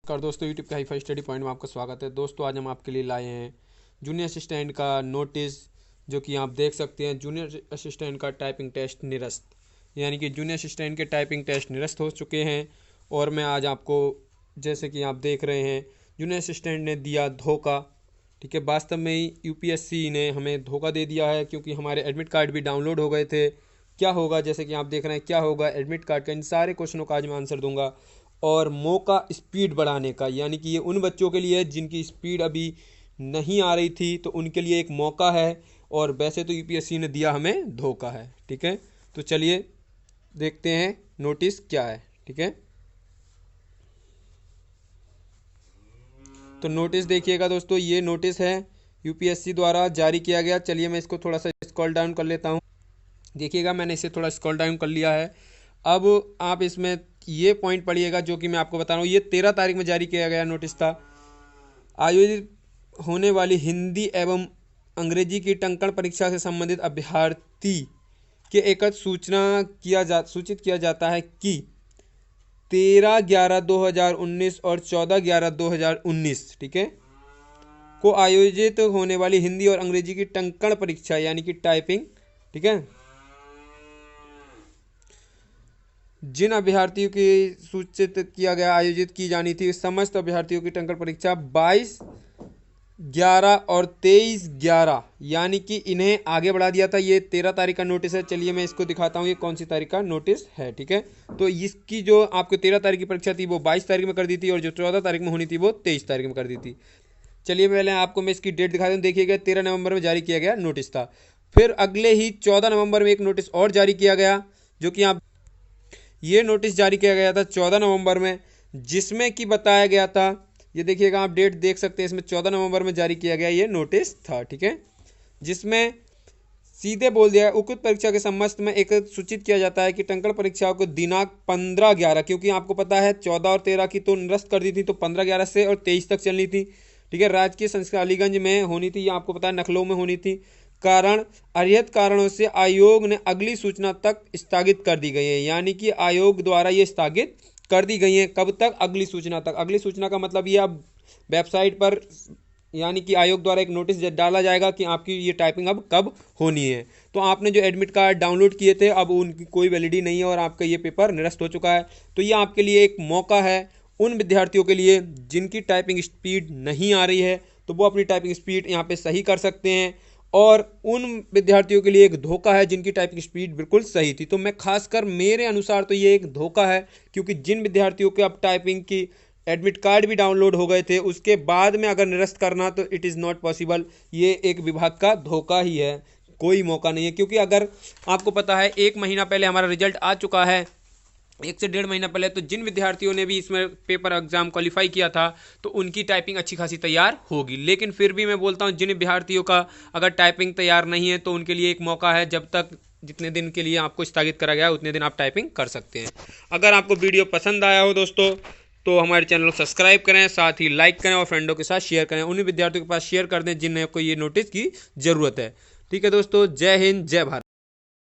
नमस्कार दोस्तों, यूट्यूब के हाई-फाई स्टडी पॉइंट में आपका स्वागत है। दोस्तों आज हम आपके लिए लाए हैं जूनियर असिस्टेंट का नोटिस, जो कि आप देख सकते हैं। जूनियर असिस्टेंट का टाइपिंग टेस्ट निरस्त, यानी कि जूनियर असिस्टेंट के टाइपिंग टेस्ट निरस्त हो चुके हैं। और मैं आज आपको, जैसे कि आप देख रहे हैं, जूनियर असिस्टेंट ने दिया धोखा। ठीक है, वास्तव में ही यूपीएससी ने हमें धोखा दे दिया है, क्योंकि हमारे एडमिट कार्ड भी डाउनलोड हो गए थे। क्या होगा, जैसे कि आप देख रहे हैं, क्या होगा एडमिट कार्ड का, इन सारे क्वेश्चनों का आज मैं आंसर दूंगा। और मौका स्पीड बढ़ाने का, यानी कि ये उन बच्चों के लिए है जिनकी स्पीड अभी नहीं आ रही थी, तो उनके लिए एक मौका है। और वैसे तो यूपीएससी ने दिया हमें धोखा है। ठीक है, तो चलिए देखते हैं नोटिस क्या है। ठीक है, तो नोटिस देखिएगा दोस्तों, ये नोटिस है यूपीएससी द्वारा जारी किया गया। चलिए मैं इसको थोड़ा सा स्क्रॉल डाउन कर लेता हूँ। देखिएगा, मैंने इसे थोड़ा स्क्रॉल डाउन कर लिया है। अब आप इसमें ये पॉइंट पढ़िएगा जो कि मैं आपको बता रहा हूँ। ये 13 तारीख में जारी किया गया नोटिस था। आयोजित होने वाली हिंदी एवं अंग्रेजी की टंकण परीक्षा से संबंधित अभ्यर्थी के एकत्र सूचित किया जाता है कि 13/11/2019 और 14/11/2019, ठीक है, को आयोजित होने वाली हिंदी और अंग्रेजी की टंकण परीक्षा, यानी कि टाइपिंग, ठीक है, जिन अभ्यर्थियों की सूचित किया गया आयोजित की जानी थी, समस्त अभ्यर्थियों की टंकण परीक्षा 22/11 और 23/11, यानी कि इन्हें आगे बढ़ा दिया था। ये 13 तारीख का नोटिस है। चलिए मैं इसको दिखाता हूँ ये कौन सी तारीख का नोटिस है। ठीक है, तो इसकी जो आपको 13 तारीख की परीक्षा थी वो 22 तारीख में कर दी थी, और जो 14 तारीख में होनी थी वो 23 तारीख में कर दी थी। चलिए पहले आपको मैं इसकी डेट दिखा दूँ। देखिएगा, 13 नवंबर में जारी किया गया नोटिस था। फिर अगले ही 14 नवंबर में एक नोटिस और जारी किया गया, जो कि आप, ये नोटिस जारी किया गया था 14 नवंबर में, जिसमें कि बताया गया था, ये देखिएगा, आप डेट देख सकते हैं, इसमें 14 नवंबर में जारी किया गया ये नोटिस था। ठीक है, जिसमें सीधे बोल दिया, उक्त परीक्षा के संबंध में एक सूचित किया जाता है कि टंकण परीक्षाओं को दिनांक 15/11, क्योंकि आपको पता है 14 और 13 की तो निरस्त कर दी थी, तो 15/11 से और 23 तक चलनी थी। ठीक है, राजकीय संस्था अलीगंज में होनी थी, ये आपको पता है नखलऊ में होनी थी। कारण अरिहत कारणों से आयोग ने अगली सूचना तक स्थगित कर दी गई है, यानी कि आयोग द्वारा ये स्थगित कर दी गई है। कब तक? अगली सूचना तक। अगली सूचना का मतलब ये अब वेबसाइट पर, यानी कि आयोग द्वारा एक नोटिस डाला जाएगा कि आपकी ये टाइपिंग अब कब होनी है। तो आपने जो एडमिट कार्ड डाउनलोड किए थे, अब उनकी कोई वैलिडिटी नहीं है और आपका ये पेपर निरस्त हो चुका है। तो ये आपके लिए एक मौका है उन विद्यार्थियों के लिए जिनकी टाइपिंग स्पीड नहीं आ रही है, तो वो अपनी टाइपिंग स्पीड यहाँ पे सही कर सकते हैं। और उन विद्यार्थियों के लिए एक धोखा है जिनकी टाइपिंग स्पीड बिल्कुल सही थी। तो मैं खासकर, मेरे अनुसार तो ये एक धोखा है, क्योंकि जिन विद्यार्थियों के अब टाइपिंग की एडमिट कार्ड भी डाउनलोड हो गए थे, उसके बाद में अगर निरस्त करना, तो इट इज़ नॉट पॉसिबल। ये एक विभाग का धोखा ही है, कोई मौका नहीं है। क्योंकि अगर आपको पता है 1 महीना पहले हमारा रिजल्ट आ चुका है, 1 से 1.5 महीना पहले, तो जिन विद्यार्थियों ने भी इसमें पेपर एग्जाम क्वालिफाई किया था, तो उनकी टाइपिंग अच्छी खासी तैयार होगी। लेकिन फिर भी मैं बोलता हूँ, जिन विद्यार्थियों का अगर टाइपिंग तैयार नहीं है, तो उनके लिए एक मौका है, जब तक जितने दिन के लिए आपको स्थगित करा गया है उतने दिन आप टाइपिंग कर सकते हैं। अगर आपको वीडियो पसंद आया हो दोस्तों, तो हमारे चैनल को सब्सक्राइब करें, साथ ही लाइक करें और फ्रेंडों के साथ शेयर करें। उन्हीं विद्यार्थियों के पास शेयर कर दें जिन्हें को ये नोटिस की ज़रूरत है। ठीक है दोस्तों, जय हिंद, जय भारत।